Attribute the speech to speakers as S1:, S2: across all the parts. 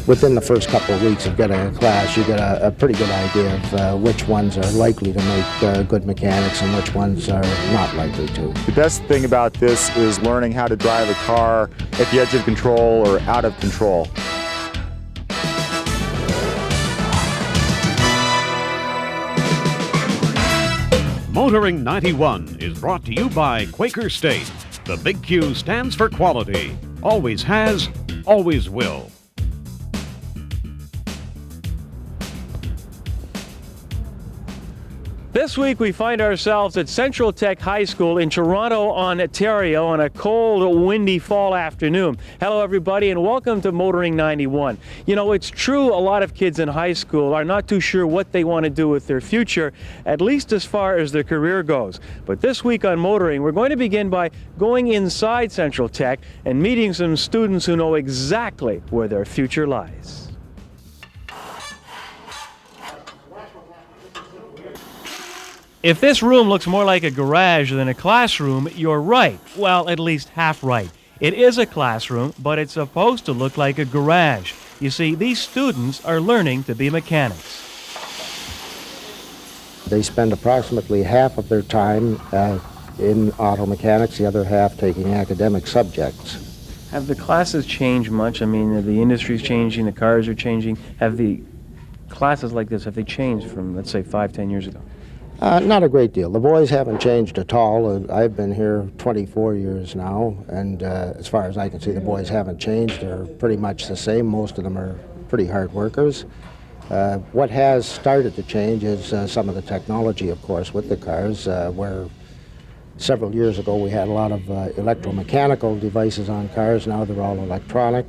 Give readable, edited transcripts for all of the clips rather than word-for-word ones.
S1: Within the first couple of weeks of getting a class, you get a pretty good idea of which ones are likely to make good mechanics and which ones are not likely to.
S2: The best thing about this is learning how to drive a car at the edge of control or out of control.
S3: Motoring 91 is brought to you by Quaker State. The big Q stands for quality. Always has, always will.
S4: This week we find ourselves at Central Tech High School in Toronto, Ontario on a cold, windy fall afternoon. Hello everybody and welcome to Motoring 91. You know, it's true a lot of kids in high school are not too sure what they want to do with their future, at least as far as their career goes. But this week on Motoring, we're going to begin by going inside Central Tech and meeting some students who know exactly where their future lies. If this room looks more like a garage than a classroom, you're right. Well, at least half right. It is a classroom, but it's supposed to look like a garage. You see, these students are learning to be mechanics.
S1: They spend approximately half of their time in auto mechanics, the other half taking academic subjects.
S4: Have the classes changed much? I mean, the industry's changing, the cars are changing. Have the classes like this, have they changed from, let's say, 5-10 years ago?
S1: Not a great deal. The boys haven't changed at all. I've been here 24 years now, and as far as I can see, the boys haven't changed. They're pretty much the same. Most of them are pretty hard workers. What has started to change is some of the technology, of course, with the cars, where several years ago we had a lot of electromechanical devices on cars. Now they're all electronic.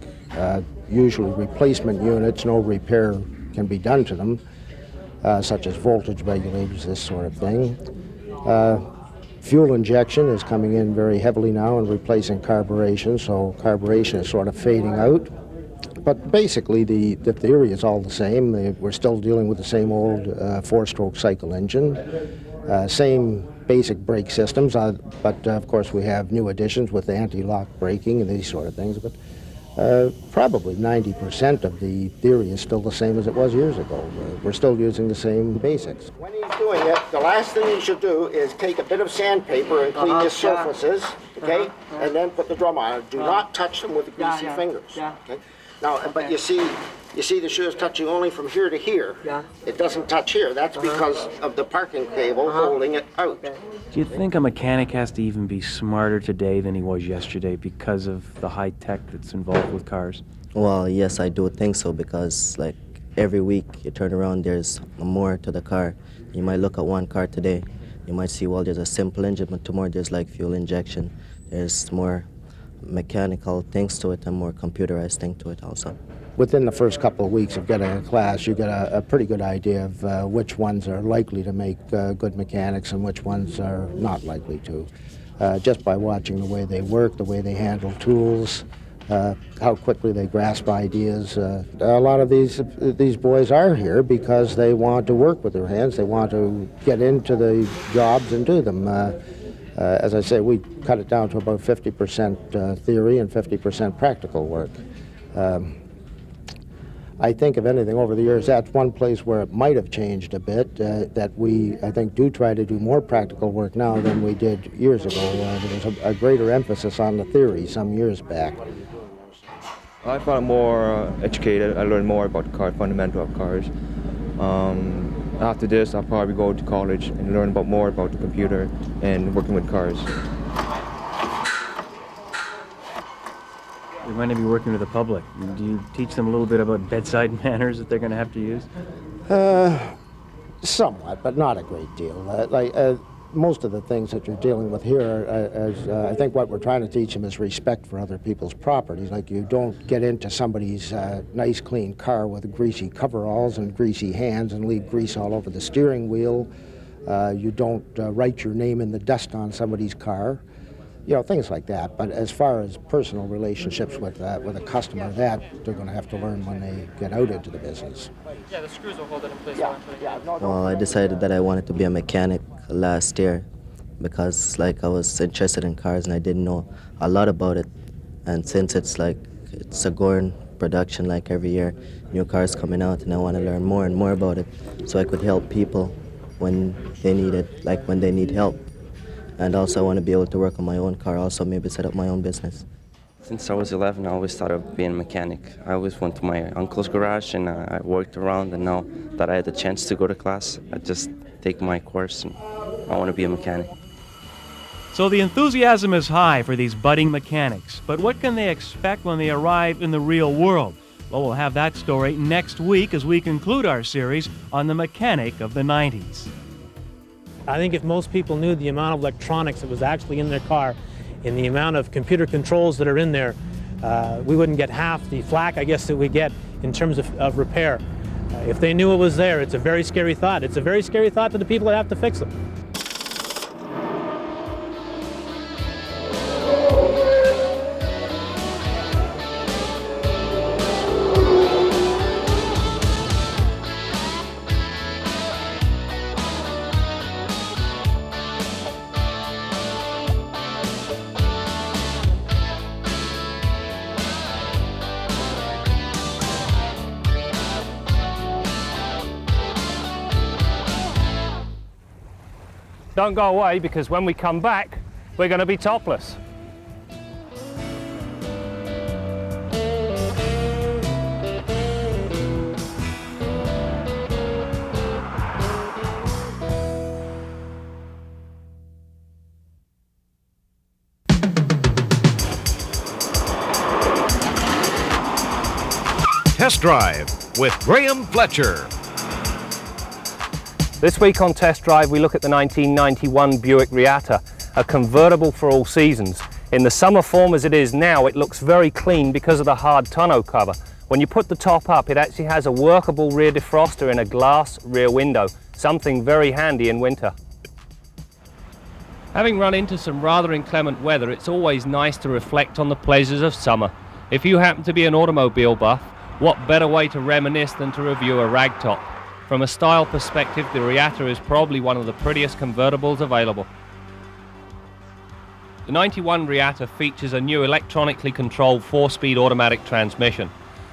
S1: Usually replacement units, no repair can be done to them. Such as voltage regulators, this sort of thing. Fuel injection is coming in very heavily now and replacing carburation, so carburation is sort of fading out. But basically the theory is all the same. We're still dealing with the same old four-stroke cycle engine, same basic brake systems, but of course we have new additions with anti-lock braking and these sort of things. But probably 90% of the theory is still the same as it was years ago. We're still using the same basics. When he's doing it, the last thing he should do is take a bit of sandpaper and clean his surfaces, okay, and then put the drum on it. Do not touch them with the greasy fingers. Okay? Now, but you see the shoe is touching only from here to here. It doesn't touch here. That's because of the parking cable holding it out.
S4: Do you think a mechanic has to even be smarter today than he was yesterday because of the high tech that's involved with cars?
S5: Well, yes, I do think so, because like every week you turn around, there's more to the car. You might look at one car today, you might see, well, there's a simple engine, but tomorrow there's like fuel injection. There's more mechanical things to it and more computerized thing to it also.
S1: Within the first couple of weeks of getting a class, you get a pretty good idea of which ones are likely to make good mechanics and which ones are not likely to. Just by watching the way they work, the way they handle tools, how quickly they grasp ideas. A lot of these boys are here because they want to work with their hands. They want to get into the jobs and do them. As I say, we cut it down to about 50% theory and 50% practical work. I think, if anything, over the years, that's one place where it might have changed a bit, that we, I think, do try to do more practical work now than we did years ago. There was a greater emphasis on the theory some years back.
S6: I found more educated. I learned more about the car, fundamental of cars. After this, I'll probably go to college and learn more about the computer and working with cars.
S4: You're going to be working with the public. Do you teach them a little bit about bedside manners that they're going to have to use?
S1: Somewhat, but not a great deal. Most of the things that you're dealing with here, I think what we're trying to teach them is respect for other people's properties. Like, you don't get into somebody's nice clean car with greasy coveralls and greasy hands and leave grease all over the steering wheel. You don't write your name in the dust on somebody's car. You know, things like that. But as far as personal relationships with a customer, that they're going to have to learn when they get out into the business.
S7: Yeah, the screws will hold it in place.
S5: Well, I decided that I wanted to be a mechanic last year because, like, I was interested in cars and I didn't know a lot about it. And since it's a growing production like every year. New cars coming out, and I want to learn more and more about it so I could help people when they need it, like when they need help. And also I want to be able to work on my own car, also maybe set up my own business.
S8: Since I was 11, I always thought of being a mechanic. I always went to my uncle's garage and I worked around, and now that I had the chance to go to class, I just take my course and I want to be a mechanic.
S4: So the enthusiasm is high for these budding mechanics, but what can they expect when they arrive in the real world? Well, we'll have that story next week as we conclude our series on the mechanic of the 90s.
S9: I think if most people knew the amount of electronics that was actually in their car and the amount of computer controls that are in there, we wouldn't get half the flack, I guess, that we get in terms of repair. If they knew it was there, it's a very scary thought. It's a very scary thought to the people that have to fix them.
S4: Don't go away, because when we come back, we're going to be topless.
S3: Test Drive with Graeme Fletcher.
S4: This week on Test Drive, we look at the 1991 Buick Reatta, a convertible for all seasons. In the summer form as it is now, it looks very clean because of the hard tonneau cover. When you put the top up, it actually has a workable rear defroster in a glass rear window, something very handy in winter. Having run into some rather inclement weather, it's always nice to reflect on the pleasures of summer. If you happen to be an automobile buff, what better way to reminisce than to review a ragtop? From a style perspective, the Reatta is probably one of the prettiest convertibles available. The 91 Reatta features a new electronically controlled 4-speed automatic transmission.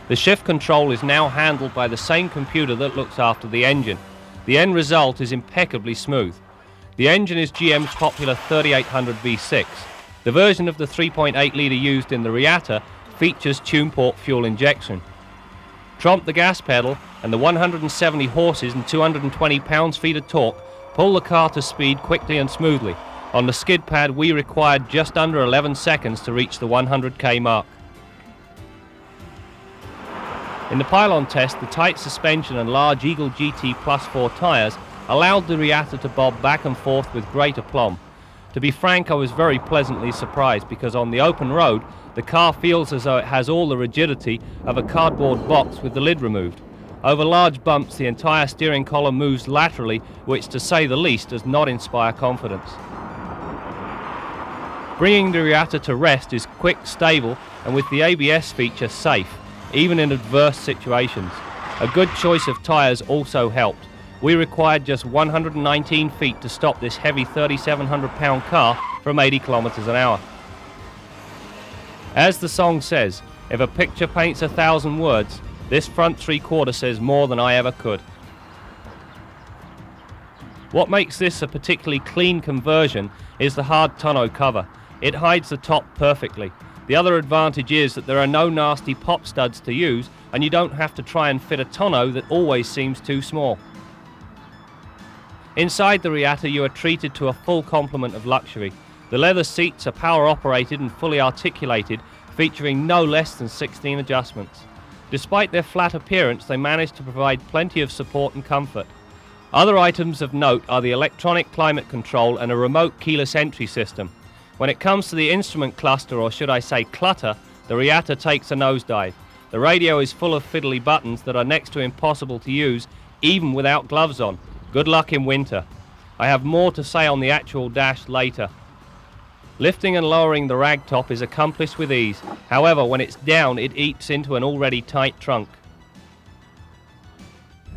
S4: The shift control is now handled by the same computer that looks after the engine. The end result is impeccably smooth. The engine is GM's popular 3800 V6. The version of the 3.8-litre used in the Reatta features tune-port fuel injection. Tromp the gas pedal, and the 170 horses and 220 pounds-feet of torque pull the car to speed quickly and smoothly. On the skid pad, we required just under 11 seconds to reach the 100k mark. In the pylon test, the tight suspension and large Eagle GT Plus 4 tyres allowed the Reatta to bob back and forth with great aplomb. To be frank, I was very pleasantly surprised, because on the open road, the car feels as though it has all the rigidity of a cardboard box with the lid removed. Over large bumps, the entire steering column moves laterally, which, to say the least, does not inspire confidence. Bringing the Reatta to rest is quick, stable, and with the ABS feature, safe, even in adverse situations. A good choice of tyres also helped. We required just 119 feet to stop this heavy 3,700-pound car from 80 kilometers an hour. As the song says, if a picture paints 1,000 words, this front three-quarter says more than I ever could. What makes this a particularly clean conversion is the hard tonneau cover. It hides the top perfectly. The other advantage is that there are no nasty pop studs to use, and you don't have to try and fit a tonneau that always seems too small. Inside the Reatta, you are treated to a full complement of luxury. The leather seats are power operated and fully articulated, featuring no less than 16 adjustments. Despite their flat appearance, they manage to provide plenty of support and comfort. Other items of note are the electronic climate control and a remote keyless entry system. When it comes to the instrument cluster, or should I say clutter, the Reatta takes a nosedive. The radio is full of fiddly buttons that are next to impossible to use, even without gloves on. Good luck in winter. I have more to say on the actual dash later. Lifting and lowering the ragtop is accomplished with ease. However, when it's down, it eats into an already tight trunk.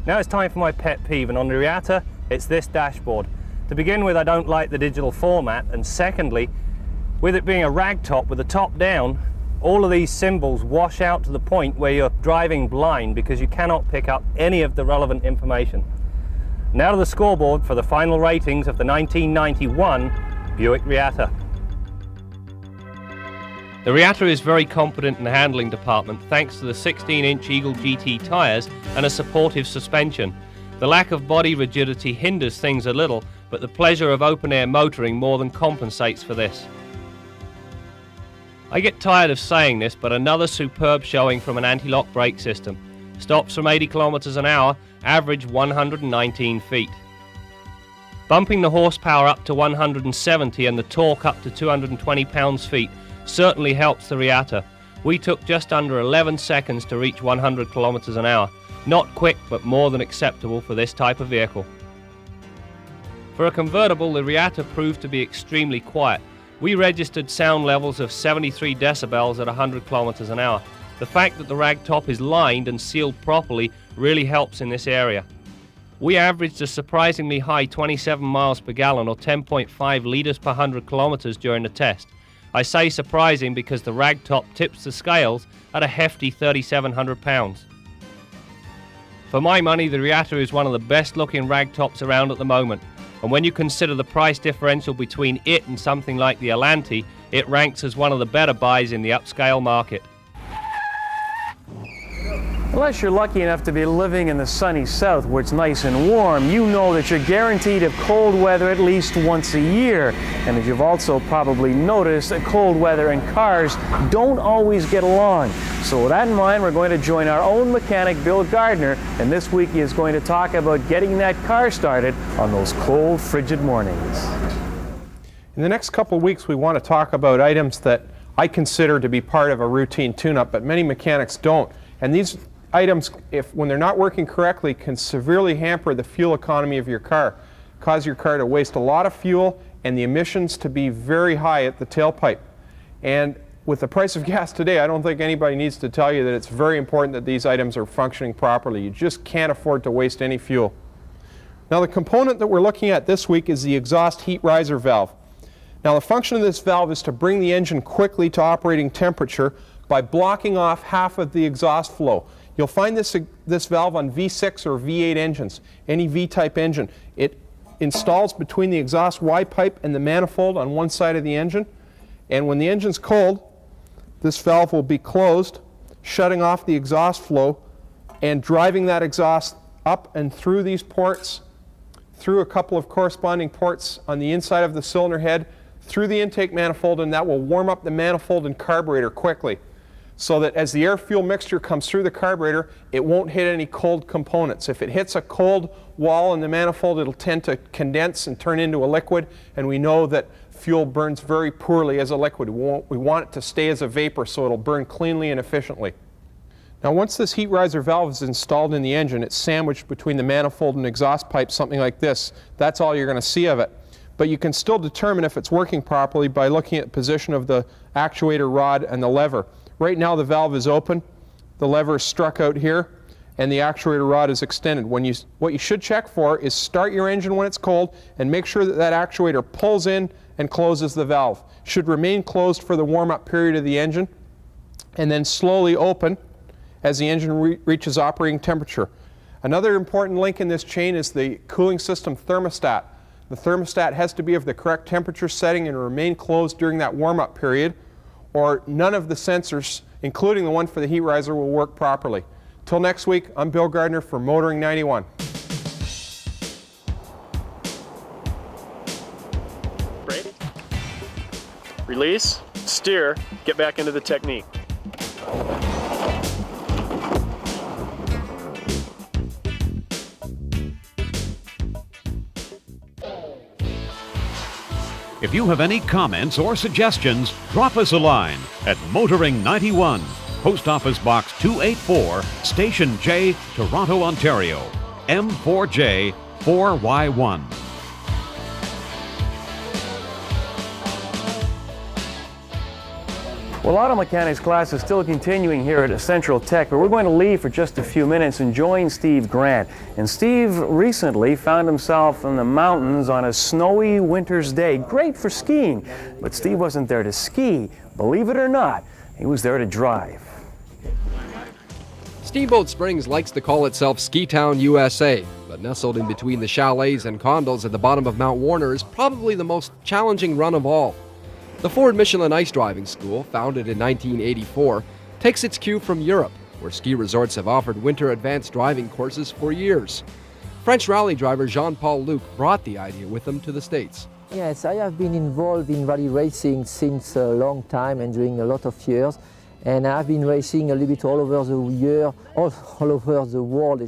S4: Now it's time for my pet peeve, and on the Reatta, it's this dashboard. To begin with, I don't like the digital format, and secondly, with it being a ragtop with the top down,
S10: all of these symbols wash out to the point where you're driving blind because you cannot pick up any of the relevant information. Now to the scoreboard for the final ratings of the 1991 Buick Reatta.
S11: The Reatta is very competent in the handling department thanks to the 16-inch Eagle GT tyres and a supportive suspension. The lack of body rigidity hinders things a little, but the pleasure of open-air motoring more than compensates for this. I get tired of saying this, but another superb showing from an anti-lock brake system. Stops from 80 kilometers an hour, average 119 feet. Bumping the horsepower up to 170 and the torque up to 220 pounds-feet certainly helps the Reatta. We took just under 11 seconds to reach 100 kilometers an hour. Not quick, but more than acceptable for this type of vehicle. For a convertible, the Reatta proved to be extremely quiet. We registered sound levels of 73 decibels at 100 kilometers an hour. The fact that the ragtop is lined and sealed properly really helps in this area. We averaged a surprisingly high 27 miles per gallon or 10.5 liters per 100 kilometers during the test. I say surprising because the ragtop tips the scales at a hefty 3,700 pounds. For my money, the Reatta is one of the best looking ragtops around at the moment, and when you consider the price differential between it and something like the Allanti, it ranks as one of the better buys in the upscale market.
S4: Unless you're lucky enough to be living in the sunny south where it's nice and warm, you know that you're guaranteed of cold weather at least once a year. And as you've also probably noticed, that cold weather and cars don't always get along. So with that in mind, we're going to join our own mechanic, Bill Gardner, and this week he is going to talk about getting that car started on those cold, frigid mornings.
S12: In the next couple of weeks, we want to talk about items that I consider to be part of a routine tune-up, but many mechanics don't. And these items, when they're not working correctly, can severely hamper the fuel economy of your car, cause your car to waste a lot of fuel and the emissions to be very high at the tailpipe. And with the price of gas today, I don't think anybody needs to tell you that it's very important that these items are functioning properly. You just can't afford to waste any fuel. Now, the component that we're looking at this week is the exhaust heat riser valve. Now, the function of this valve is to bring the engine quickly to operating temperature by blocking off half of the exhaust flow. You'll find this valve on V6 or V8 engines, any V-type engine. It installs between the exhaust Y pipe and the manifold on one side of the engine, and when the engine's cold, this valve will be closed, shutting off the exhaust flow and driving that exhaust up and through these ports, through a couple of corresponding ports on the inside of the cylinder head, through the intake manifold, and that will warm up the manifold and carburetor quickly, so that as the air-fuel mixture comes through the carburetor, it won't hit any cold components. If it hits a cold wall in the manifold, it'll tend to condense and turn into a liquid, and we know that fuel burns very poorly as a liquid. We want it to stay as a vapor so it'll burn cleanly and efficiently. Now, once this heat riser valve is installed in the engine, it's sandwiched between the manifold and exhaust pipe, something like this. That's all you're going to see of it. But you can still determine if it's working properly by looking at the position of the actuator rod and the lever. Right now the valve is open, the lever is struck out here, and the actuator rod is extended. What you should check for is start your engine when it's cold and make sure that that actuator pulls in and closes the valve. Should remain closed for the warm-up period of the engine, and then slowly open as the engine reaches operating temperature. Another important link in this chain is the cooling system thermostat. The thermostat has to be of the correct temperature setting and remain closed during that warm-up period, or none of the sensors, including the one for the heat riser, will work properly. Till next week, I'm Bill Gardner for Motoring 91.
S4: Brake, release, steer, get back into the technique.
S3: If you have any comments or suggestions, drop us a line at Motoring 91, Post Office Box 284, Station J, Toronto, Ontario, M4J 4Y1.
S4: Well, auto mechanics class is still continuing here at Central Tech, but we're going to leave for just a few minutes and join Steve Grant. And Steve recently found himself in the mountains on a snowy winter's day. Great for skiing, but Steve wasn't there to ski. Believe it or not,
S13: He was there to drive.
S14: Steamboat Springs likes to call itself Ski Town, USA, but nestled in between the chalets and condos at the bottom of Mount Warner is probably the most challenging run of all. The Ford Michelin Ice Driving School, founded in 1984, takes its cue from Europe, where ski resorts have offered winter advanced driving courses for years. French rally driver Jean-Paul Luc brought the idea with him to the States.
S15: Yes, I have been involved in rally racing since a long time and during a lot of years. And I've been racing a little bit all over the world,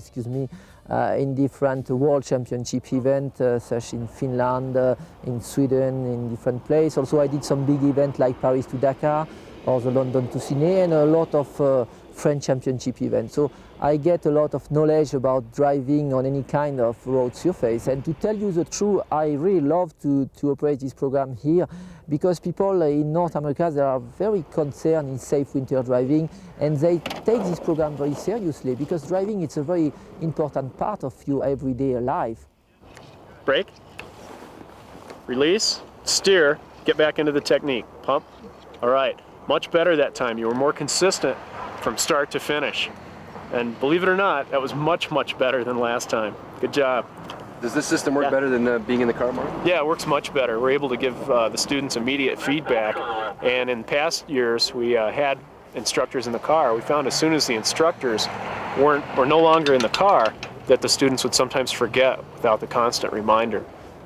S15: in different world championship events, such in Finland, in Sweden, in different places. Also, I did some big events like Paris to Dakar or the London to Sydney, and a lot of French championship events. So I get a lot of knowledge about driving on any kind of road surface. And to tell you the truth, I really love to operate this program here, because people in North America, they are very concerned in safe winter driving, and they take this program very seriously, because driving is a very important part of your everyday life.
S4: Brake, release, steer, get back into the technique, pump. All right, much better that time. You were more consistent from start to finish. And believe it or not, that was much, much better than last time. Good job.
S14: Does this system work better than being in the car, Mark?
S4: Yeah, it works much better. We're able to give the students immediate feedback. And in past years, we had instructors in the car. We found as soon as the instructors were no longer in the car, that the students would sometimes forget without the constant reminder.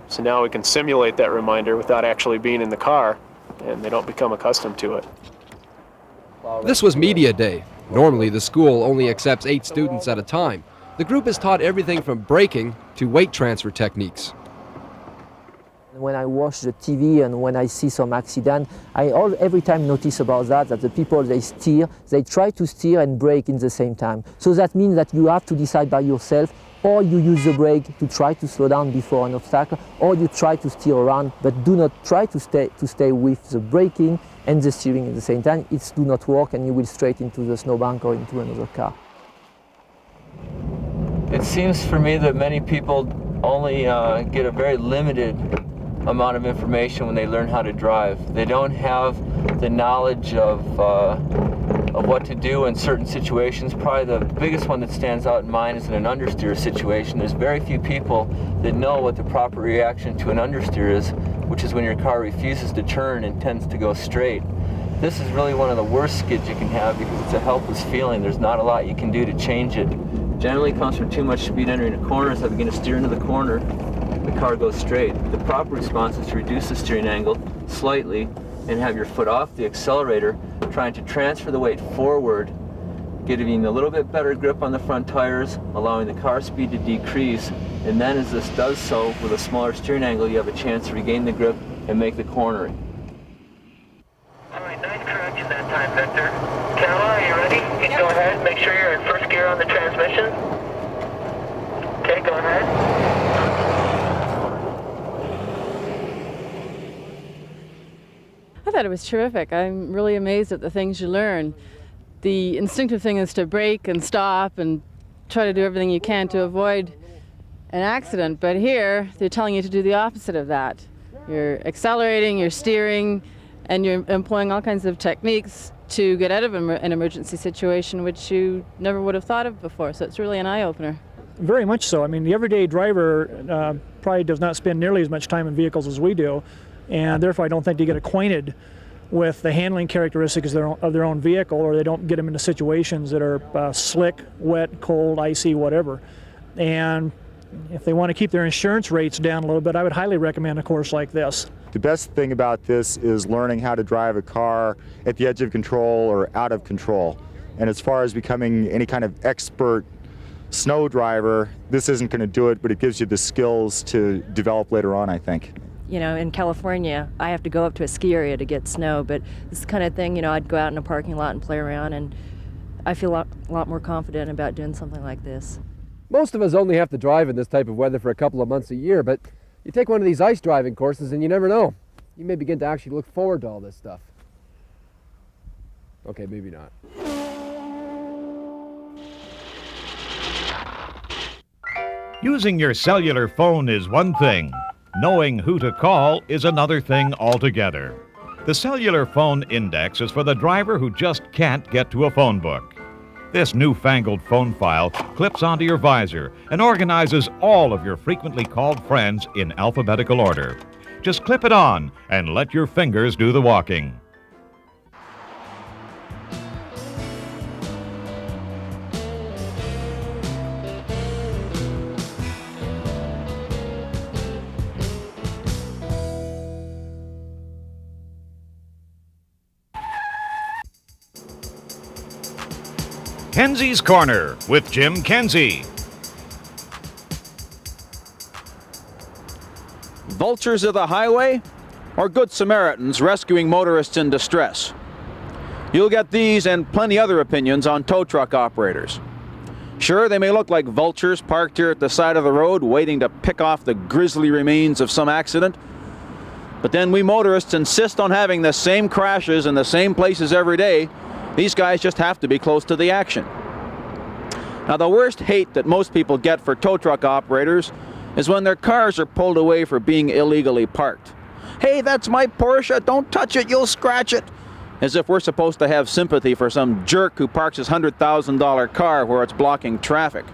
S4: So now we can simulate that reminder without actually being in the car, and they don't become accustomed to it.
S14: This was Media Day. Normally, the school only accepts 8 students at a time. The group is taught everything from braking to weight transfer techniques.
S15: When I watch the TV and when I see some accident, I every time notice about that the people, they try to steer and brake in the same time. So that means that you have to decide by yourself, or you use the brake to try to slow down before an obstacle, or you try to steer around, but do not try to stay with the braking and the steering at the same time. It do not work, and you will straight into the snowbank or into another car.
S16: It seems for me that many people only get a very limited amount of information when they learn how to drive. They don't have the knowledge of what to do in certain situations. Probably the biggest one that stands out in mind is in an understeer situation. There's very few people that know what the proper reaction to an understeer is, which is when your car refuses to turn and tends to go straight. This is really one of the worst skids you can have, because it's a helpless feeling. There's not a lot you can do to change it. Generally comes from too much speed entering a corner. As I begin to steer into the corner, the car goes straight. The proper response is to reduce the steering angle slightly and have your foot off the accelerator, trying to transfer the weight forward, getting a little bit better grip on the front tires, allowing the car speed to decrease, and then as this does so, with a smaller steering angle, you have a chance to regain the grip and make the cornering.
S17: All right, nice correction that time, Victor. Carla, are you ready? You can go ahead, make sure you're in first gear on the transmission. Okay, go ahead.
S18: I thought it was terrific. I'm really amazed at the things you learn. The instinctive thing is to brake and stop and try to do everything you can to avoid an accident, but here they're telling you to do the opposite of that. You're accelerating, you're steering, and you're employing all kinds of techniques to get out of an emergency situation which you never would have thought of before, so it's really an eye-opener.
S19: Very much so. I mean, the everyday driver probably does not spend nearly as much time in vehicles as we do, and therefore I don't think they get acquainted with the handling characteristics of their own vehicle, or they don't get them into situations that are slick, wet, cold, icy, whatever. And if they want to keep their insurance rates down a little bit, I would highly recommend a course like this.
S2: The best thing about this is learning how to drive a car at the edge of control or out of control. And as far as becoming any kind of expert snow driver, this isn't going to do it, but it gives you the skills to develop later on, I think.
S20: You know, in California, I have to go up to a ski area to get snow, but this kind of thing, you know, I'd go out in a parking lot and play around, and I feel a lot more confident about doing something like this.
S14: Most of us only have to drive in this type of weather for a couple of months a year, but you take one of these ice driving courses and you never know. You may begin to actually look forward to all this stuff. Okay, maybe not.
S3: Using your cellular phone is one thing. Knowing who to call is another thing altogether. The cellular phone index is for the driver who just can't get to a phone book. This newfangled phone file clips onto your visor and organizes all of your frequently called friends in alphabetical order. Just clip it on and let your fingers do the walking. Kenzie's Corner with Jim Kenzie.
S13: Vultures of the highway or good Samaritans rescuing motorists in distress? You'll get these and plenty other opinions on tow truck operators. Sure, they may look like vultures parked here at the side of the road waiting to pick off the grisly remains of some accident. But then we motorists insist on having the same crashes in the same places every day. These guys just have to be close to the action. Now, the worst hate that most people get for tow truck operators is when their cars are pulled away for being illegally parked. Hey, that's my Porsche, don't touch it, you'll scratch it. As if we're supposed to have sympathy for some jerk who parks his $100,000 car where it's blocking traffic.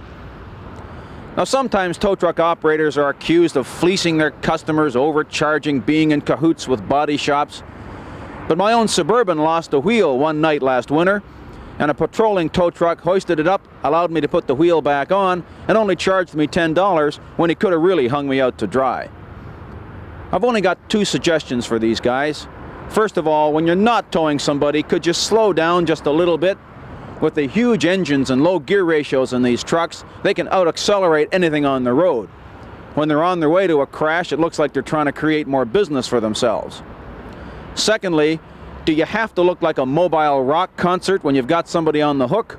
S13: Now, sometimes tow truck operators are accused of fleecing their customers, overcharging, being in cahoots with body shops. But my own Suburban lost a wheel one night last winter, and a patrolling tow truck hoisted it up, allowed me to put the wheel back on, and only charged me $10 when he could have really hung me out to dry. I've only got two suggestions for these guys. First of all, when you're not towing somebody, could you slow down just a little bit? With the huge engines and low gear ratios in these trucks, they can out-accelerate anything on the road. When they're on their way to a crash, it looks like they're trying to create more business for themselves. Secondly, do you have to look like a mobile rock concert when you've got somebody on the hook?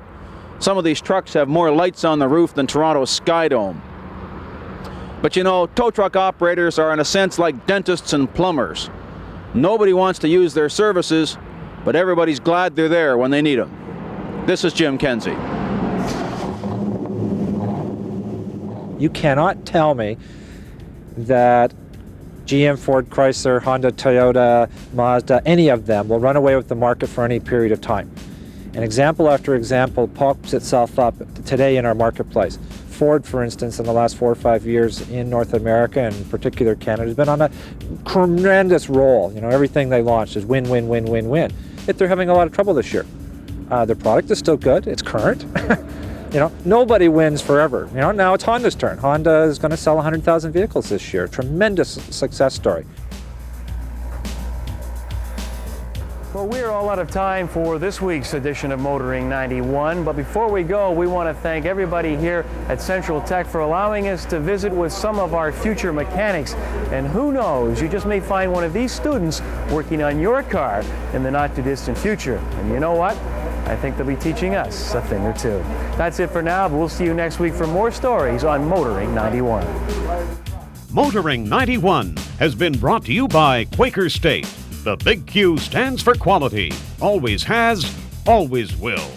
S13: Some of these trucks have more lights on the roof than Toronto's Sky Dome. But you know, tow truck operators are in a sense like dentists and plumbers. Nobody wants to use their services, but everybody's glad they're there when they need them. This is Jim Kenzie.
S21: You cannot tell me that GM, Ford, Chrysler, Honda, Toyota, Mazda, any of them will run away with the market for any period of time. And example after example pops itself up today in our marketplace. Ford, for instance, in the last 4 or 5 years in North America, and in particular Canada, has been on a tremendous roll. You know, everything they launched is win, win, win, win, win. Yet they're having a lot of trouble this year. Their product is still good, it's current. You know, nobody wins forever. You know, now it's Honda's turn. Honda is going to sell 100,000 vehicles this year. Tremendous success story.
S4: Well, we're all out of time for this week's edition of Motoring 91, but before we go, we want to thank everybody here at Central Tech for allowing us to visit with some of our future mechanics. And who knows, you just may find one of these students working on your car in the not-too-distant future. And you know what? I think they'll be teaching us a thing or two. That's it for now, but we'll see you next week for more stories on Motoring 91.
S3: Motoring 91 has been brought to you by Quaker State. The big Q stands for quality. Always has, always will.